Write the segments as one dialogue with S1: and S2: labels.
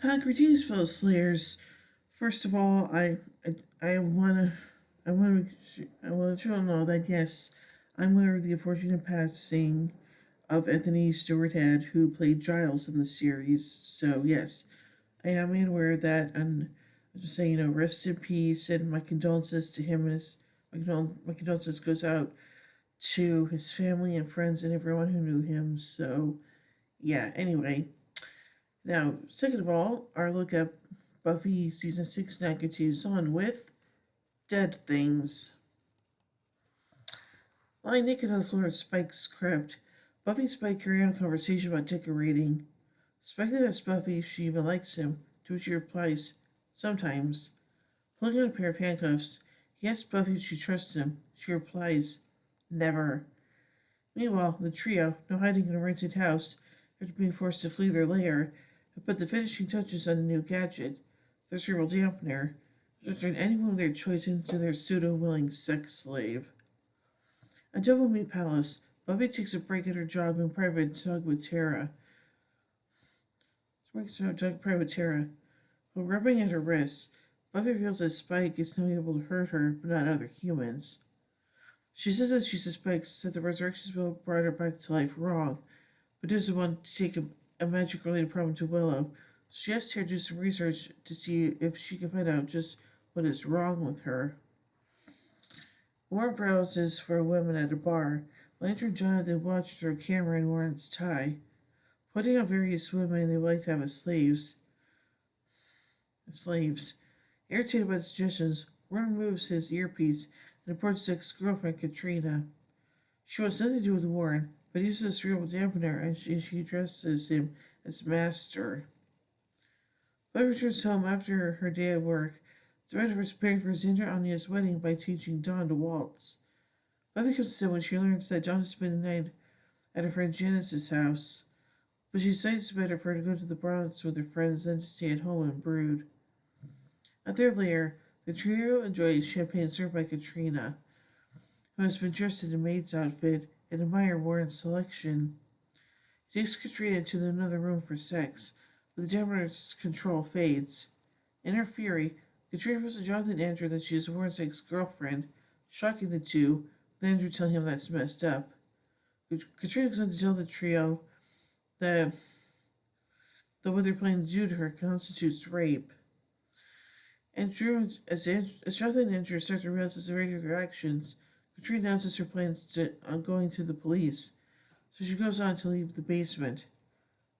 S1: Greetings, fellow Slayers. First of all, I want to let you all know that yes, I'm aware of the unfortunate passing of Anthony Stewart Head, who played Giles in the series. So yes, I am made aware of that, and I just say rest in peace, and my condolences to him and his my condolences goes out to his family and friends and everyone who knew him. So yeah. Anyway, now, second of all, our look at Buffy Season 6 now continues on with Dead Things. Lying naked on the floor of Spike's crypt, Buffy and Spike carry on a conversation about decorating. Spike then asks Buffy if she even likes him, to which she replies, sometimes. Pulling on a pair of handcuffs, he asks Buffy if she trusts him. She replies, never. Meanwhile, the trio, now hiding in a rented house after being forced to flee their lair, have put the finishing touches on a new gadget, their cerebral dampener, to turn anyone of their choice into their pseudo-willing sex slave. At Double Meat Palace, Buffy takes a break at her job in private to talk with Tara. While rubbing at her wrists, Buffy reveals that Spike is now able to hurt her, but not other humans. She says that she suspects that the resurrection spell brought her back to life wrong, but doesn't want to take a magic-related problem to Willow. She asks her to do some research to see if she can find out just what is wrong with her. Warren browses for women at a bar, while Andrew and Jonathan watch through a camera in Warren's tie, pointing out various women they would like to have as slaves. Irritated by the suggestions, Warren removes his earpiece and approaches his ex-girlfriend, Katrina. She wants nothing to do with Warren, but uses a cerebral dampener and she addresses him as Master. Buffy returns home after her day at work, the writer is preparing for Xander Anya's wedding by teaching Dawn to waltz. Buffy comes upset when she learns that Dawn has spent the night at her friend Janice's house, but she decides it's better for her to go to the Bronx with her friends than to stay at home and brood. At their lair, the trio enjoys champagne served by Katrina, who has been dressed in a maid's outfit and admire Warren's selection. He takes Katrina to another room for sex, but the dampener's control fades. In her fury, Katrina reveals to Jonathan and Andrew that she is Warren's ex-girlfriend, shocking the two, with Andrew telling him that's messed up. Katrina goes on to tell the trio that what they're planning to do to her constitutes rape. As Jonathan and Andrew start to realize the severity of their actions, Katrina announces her plans on going to the police, so she goes on to leave the basement.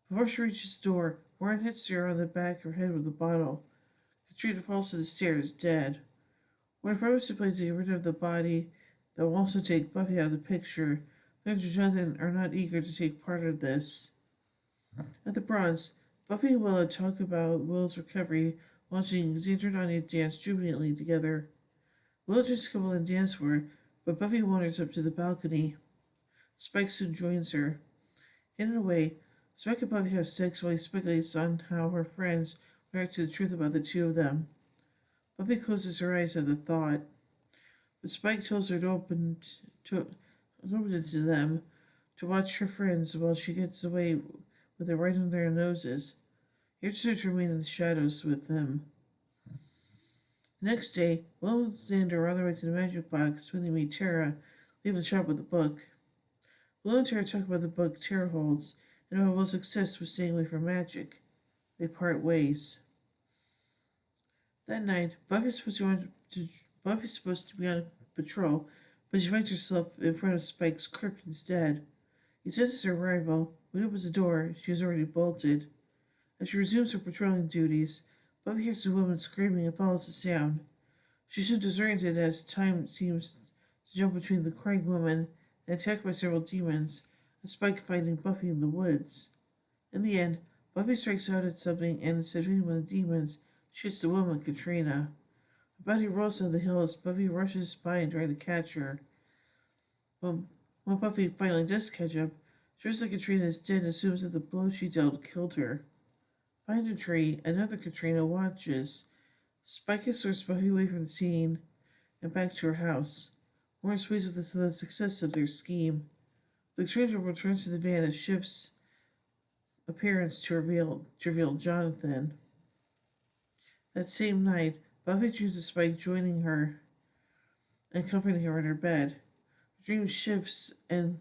S1: Before she reaches the door, Warren hits her on the back of her head with a bottle. Katrina falls to the stairs, dead. Warren promises to get rid of the body that will also take Buffy out of the picture. Andrew and Jonathan are not eager to take part of this. At the Bronx, Buffy and Willow talk about Willow's recovery, watching Xander and Anya dance jubilantly together. Willow tries to come and dance for her, but Buffy wanders up to the balcony. Spike soon joins her. Hidden away, Spike and Buffy have sex while he speculates on how her friends react to the truth about the two of them. Buffy closes her eyes at the thought, but Spike tells her to open it to them, to watch her friends while she gets away with it right under their noses. He urges her to remain in the shadows with them. The next day, Will and Xander are on their way to the magic box when they meet Tara, leaving the shop with a book. Will and Tara talk about the book Tara holds and about Will's success with staying away from magic. They part ways. That night, Buffy's supposed to be on patrol, but she finds herself in front of Spike's crypt instead. He senses her arrival. When he opens the door, she has already bolted. As she resumes her patrolling duties, Buffy hears the woman screaming and follows the sound. She's soon disoriented as time seems to jump between the crying woman and attacked by several demons, and Spike finding Buffy in the woods. In the end, Buffy strikes out at something and instead of hitting one of the demons, shoots the woman, Katrina. Her body rolls down the hill as Buffy rushes by and tries to catch her. When Buffy finally does catch up, she realizes that Katrina is dead and assumes that the blow she dealt killed her. Behind a tree, another Katrina watches. Spike escorts Buffy away from the scene and back to her house. Warren is pleased with the success of their scheme. The Katrina returns to the van and shifts appearance to reveal Jonathan. That same night, Buffy dreams of Spike joining her and comforting her in her bed. The dream shifts and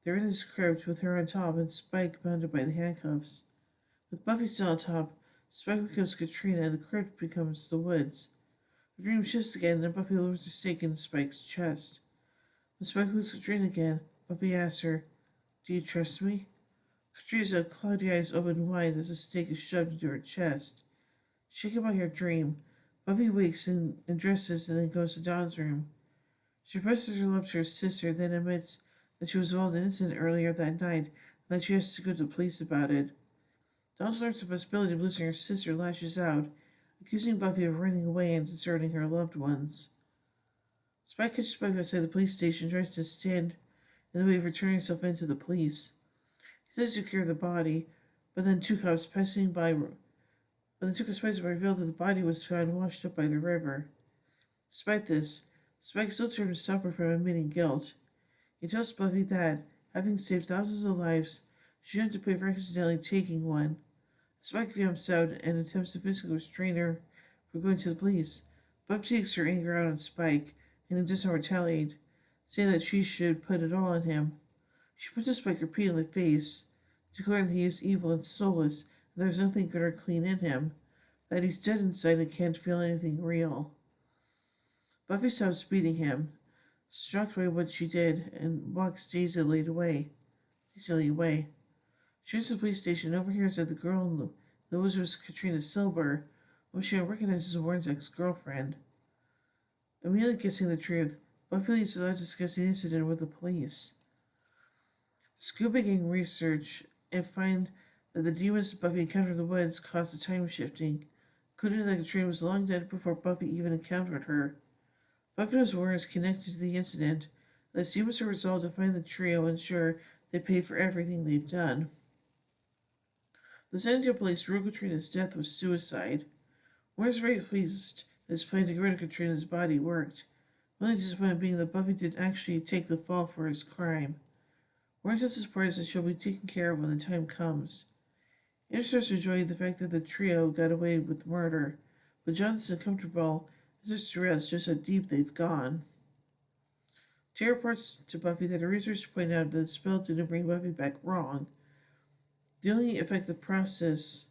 S1: they're in his crypt with her on top and Spike bounded by the handcuffs. With Buffy still on top, Spike becomes Katrina and the crypt becomes the woods. The dream shifts again and Buffy lowers a stake in Spike's chest. When Spike moves Katrina again, Buffy asks her, "Do you trust me?" Katrina's cloudy eyes open wide as a stake is shoved into her chest. Shaken by her dream, Buffy wakes and dresses and then goes to Dawn's room. She professes her love to her sister, then admits that she was involved in an incident earlier that night and that she has to go to the police about it. Dawn learns the possibility of losing her sister, lashes out, accusing Buffy of running away and deserting her loved ones. Spike catches Buffy outside the police station, tries to stand in the way of her turning herself into the police. He says to secure the body, but then two cops passing by reveal that the body was found washed up by the river. Despite this, Spike still trying to stop her from admitting guilt. He tells Buffy that, having saved thousands of lives, she shouldn't have to pay for accidentally taking one. Spike jumps out and attempts to physically restrain her from going to the police. Buffy takes her anger out on Spike and does not retaliate, saying that she should put it all on him. She punches Spike repeatedly in the face, declaring that he is evil and soulless, and there is nothing good or clean in him, that he's dead inside and can't feel anything real. Buffy stops beating him, struck by what she did, and walks dazedly away. She reaches the police station and overhears that the girl in the woods was Katrina Silber, whom she recognizes as Warren's ex-girlfriend. Immediately guessing the truth, Buffy leaves without discussing the incident with the police. The school begin research and find that the demons Buffy encountered in the woods caused the time shifting, including that Katrina was long dead before Buffy even encountered her. Buffy knows Warren is connected to the incident, and the demons are resolved to find the trio and ensure they pay for everything they've done. The San Diego police ruled Katrina's death was suicide. Warren is very pleased that his plan to get rid of Katrina's body worked, only disappointed being that Buffy did actually take the fall for his crime. Warren tells his parents that she'll be taken care of when the time comes. Interstars enjoyed the fact that the trio got away with murder, but Jonathan's uncomfortable and just stressed just how deep they've gone. Tara reports to Buffy that her research pointed out that the spell didn't bring Buffy back wrong. The only effect the process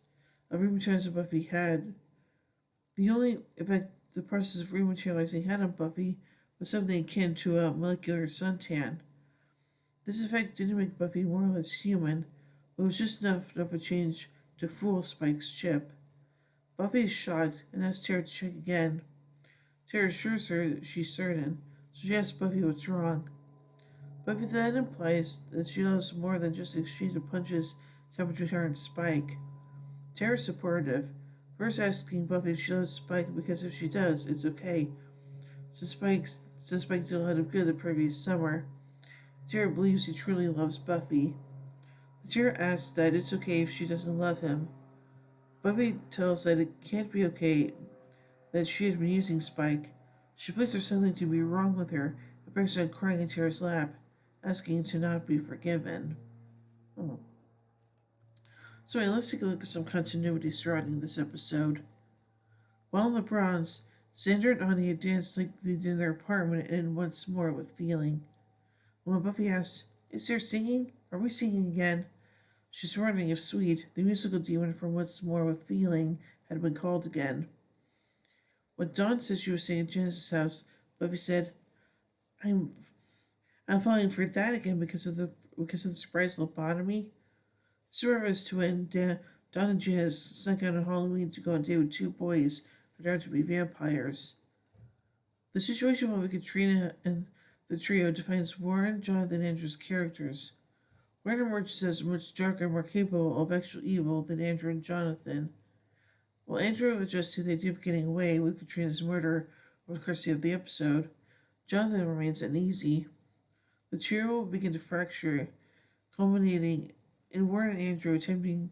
S1: of rematerializing had on Buffy was something akin to a molecular suntan. This effect didn't make Buffy more or less human, but was just enough of a change to fool Spike's chip. Buffy is shocked and asks Tara to check again. Tara assures her that she's certain, so she asks Buffy what's wrong. Buffy then implies that she loves more than just the exchange of punches between her and Spike. Tara's supportive, first asking Buffy if she loves Spike because if she does, it's okay, since Spike did a lot of good the previous summer. Tara believes he truly loves Buffy. Tara asks that it's okay if she doesn't love him. Buffy tells that it can't be okay that she had been using Spike. She believes there's something to be wrong with her and breaks down crying in Tara's lap, asking to not be forgiven. So let's take a look at some continuity surrounding this episode. While in the bronze, Xander and Ani had danced like they did in their apartment and once more with feeling. When Buffy asks, "Is there singing? Are we singing again?" she's wondering if Sweet, the musical demon from Once More with Feeling, had been called again. When Dawn said she was staying at Janice's house, Buffy said, I'm falling for that again because of the surprise lobotomy. This refers to when Dawn and Janice snuck out on Halloween to go on a date with two boys who turned out to be vampires. The situation involving Katrina and the trio defines Warren, Jonathan, and Andrew's characters. Warren emerges as much darker and more capable of actual evil than Andrew and Jonathan. While Andrew adjusts to the idea of getting away with Katrina's murder over the course of the episode, Jonathan remains uneasy. The trio will begin to fracture, culminating in Warren and Andrew attempting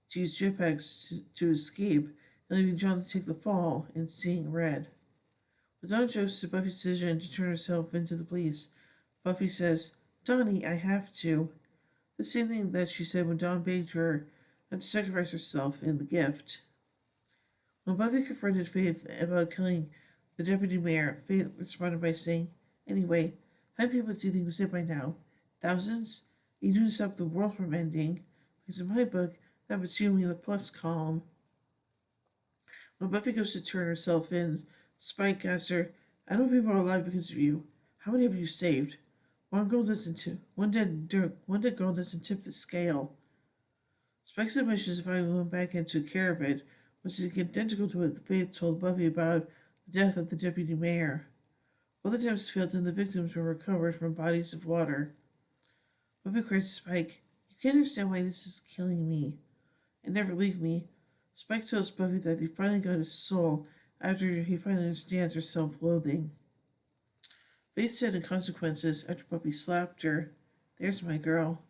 S1: to use jetpacks to escape and leaving Jonathan to take the fall and seeing red. When Dawn jokes to Buffy's decision to turn herself into the police, Buffy says, "Donnie, I have to." The same thing that she said when Dawn begged her not to sacrifice herself in The Gift. When Buffy confronted Faith about killing the deputy mayor, Faith responded by saying, "Anyway, how many people do you think was dead by now? Thousands? You didn't stop the world from ending. Because in my book, that would assume me in the plus column." When Buffy goes to turn herself in, Spike asks her, "I know people are alive because of you. How many have you saved?" One dead girl doesn't tip the scale. Spike's admission if I went back and took care of it was identical to what Faith told Buffy about the death of the deputy mayor. Both attempts failed and the victims were recovered from bodies of water. Buffy cries to Spike, "You can't understand why this is killing me. And never leave me." Spike tells Buffy that he finally got his soul after he finally understands her self-loathing. Faith said in consequences after Buffy slapped her, "There's my girl."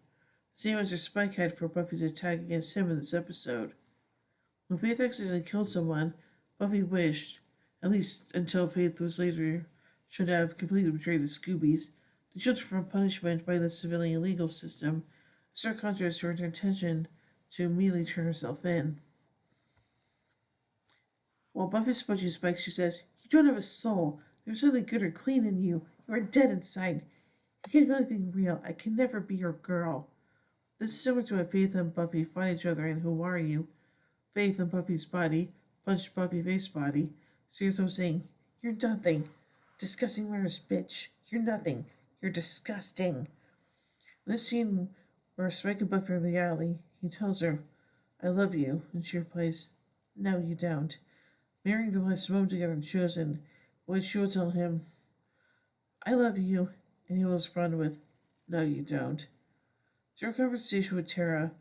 S1: The same answer Spike had for Buffy's attack against him in this episode. When Faith accidentally killed someone, Buffy wished, at least until Faith was later should have completely betrayed the Scoobies, to shield her from punishment by the civilian legal system, a stark contrast to her intention to immediately turn herself in. While Buffy's punching Spike, she says, "You don't have a soul. There's nothing good or clean in you. You are dead inside. You can't feel anything real. I can never be your girl." This is similar to how Faith and Buffy fight each other in Who Are You? Faith in Buffy's body punched Buffy's body. Seriously saying, "You're nothing. Disgusting murderous bitch. You're nothing. You're disgusting." In this scene where Spike and Buffy are in the alley, he tells her, "I love you," and she replies, "No, you don't." Marrying the last moment together and chosen, which she will tell him, "I love you," and he will respond with, "No, you don't." During a conversation with Tara,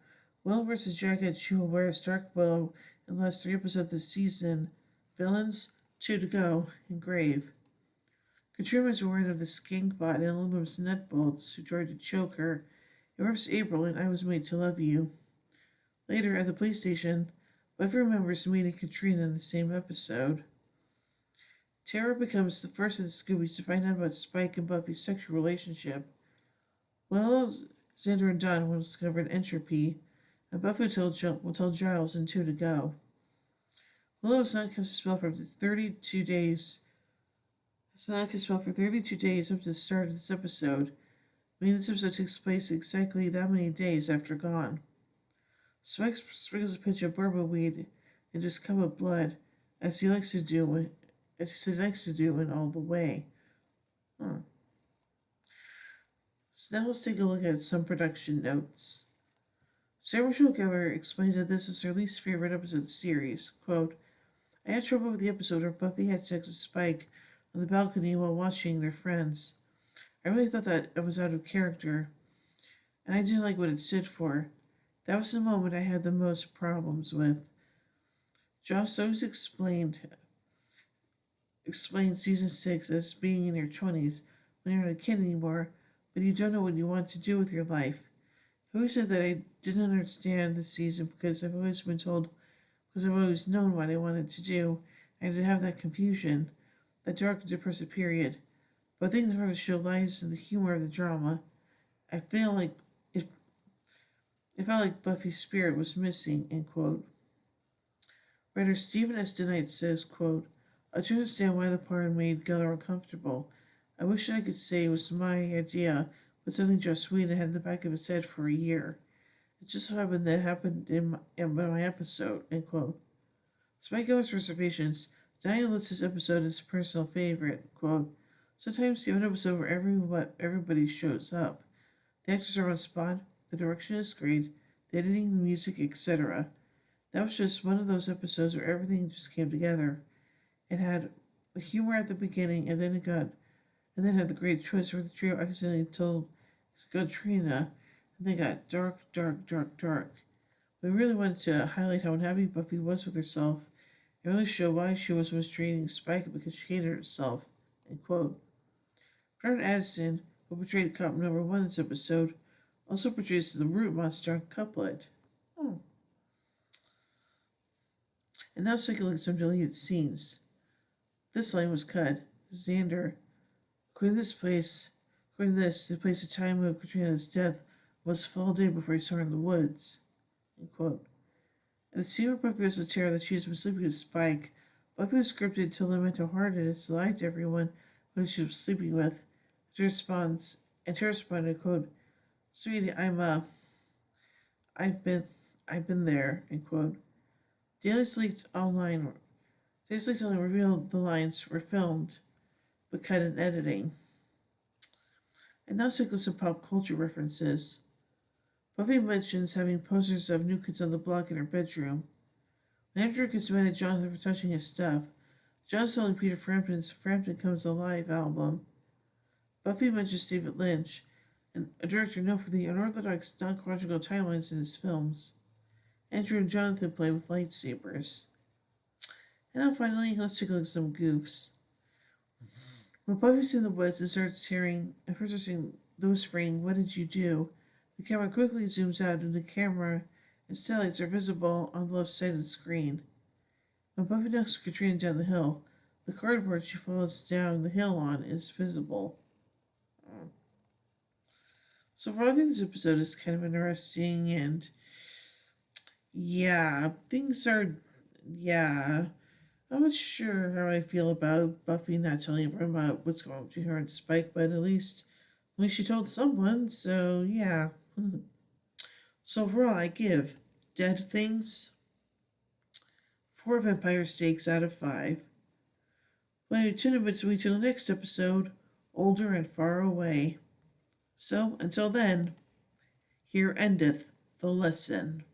S1: Will wears a jacket she will wear as Dark Willow in the last 3 episodes this season: Villains, 2 to Go, and Grave. Katrina is warned of the Skankbot and Aluminum's Nutbolts who tried to choke her. It refers to April and "I Was Made to Love You." Later, at the police station, Buffy remembers meeting Katrina in the same episode. Tara becomes the first of the Scoobies to find out about Spike and Buffy's sexual relationship. Willow, Xander, and Dawn will discover an entropy, and Buffy will tell Giles in 2 to Go. Willow has not cast a spell for up to 32 days. It's not cast a spell for 32 days up to the start of this episode, meaning this episode takes place exactly that many days after Gone. Spike sprinkles a pinch of burbleweed into his cup of blood, as he likes to do in All the Way. So now let's take a look at some production notes. Sarah Michelle Gellar explains that this is her least favorite episode of the series. Quote, "I had trouble with the episode where Buffy had sex with Spike on the balcony while watching their friends. I really thought that it was out of character, and I didn't like what it stood for. That was the moment I had the most problems with." Joss always explained season 6 as being in your 20s when you're not a kid anymore, but you don't know what you want to do with your life. I always said that I didn't understand this season because I've always known what I wanted to do. I didn't have that confusion, that dark and depressive period. But I think the hardest show lies in the humor of the drama. I feel like it felt like Buffy's spirit was missing, end quote. Writer Stephen S. DeKnight says, quote, "I do understand why the part made Gellar uncomfortable. I wish I could say it was my idea, but something Joss Whedon had in the back of his head for a year. It just so happened that it happened in my episode," end quote. Despite Gellar's reservations, Daniel lists this episode as a personal favorite. Quote, "Sometimes you have an episode where everybody shows up. The actors are on spot, the direction is great, the editing, the music, etc. That was just one of those episodes where everything just came together. It had the humor at the beginning, and then had the great twist where the trio accidentally told Katrina, and they got dark. We really wanted to highlight how unhappy Buffy was with herself and really show why she was mistreating Spike because she hated herself," end quote. Bernard Addison, who portrayed cop number 1 this episode, also portrays the root monster on Couplet. And now let's take a look at some deleted scenes. This line was cut. Xander, according to this, it placed the time of Katrina's death was fall day before he saw her in the woods, end quote. And the scene where Buffy was to terror that she has been sleeping with Spike, Buffy was scripted to limit how hard it is to lie to everyone who she was sleeping with. To responded, quote, "Sweetie, I've been there," end quote. Daily leaked online. Daily leaked only revealed the lines were filmed, but cut in editing. And now take some pop culture references. Buffy mentions having posters of New Kids on the Block in her bedroom. When Andrew gets mad at Jonathan for touching his stuff, John's selling Peter Frampton's Frampton Comes Alive album. Buffy mentions David Lynch, and a director known for the unorthodox, non-chronological timelines in his films. Andrew and Jonathan play with lightsabers. And now finally, let's take a look at some goofs. When Buffy's in the woods and starts hearing the whispering, "What did you do?" the camera quickly zooms out and the camera and satellites are visible on the left side of the screen. When Buffy knocks Katrina down the hill, the cardboard she falls down the hill on is visible. So far, I think this episode is kind of interesting, and yeah, I'm not sure how I feel about Buffy not telling everyone about what's going on between her and Spike, but at least she told someone, so yeah. So overall, I give Dead Things 4 vampire steaks out of 5. Plan to tune in with me till the next episode, Older and Far Away. So, until then, here endeth the lesson.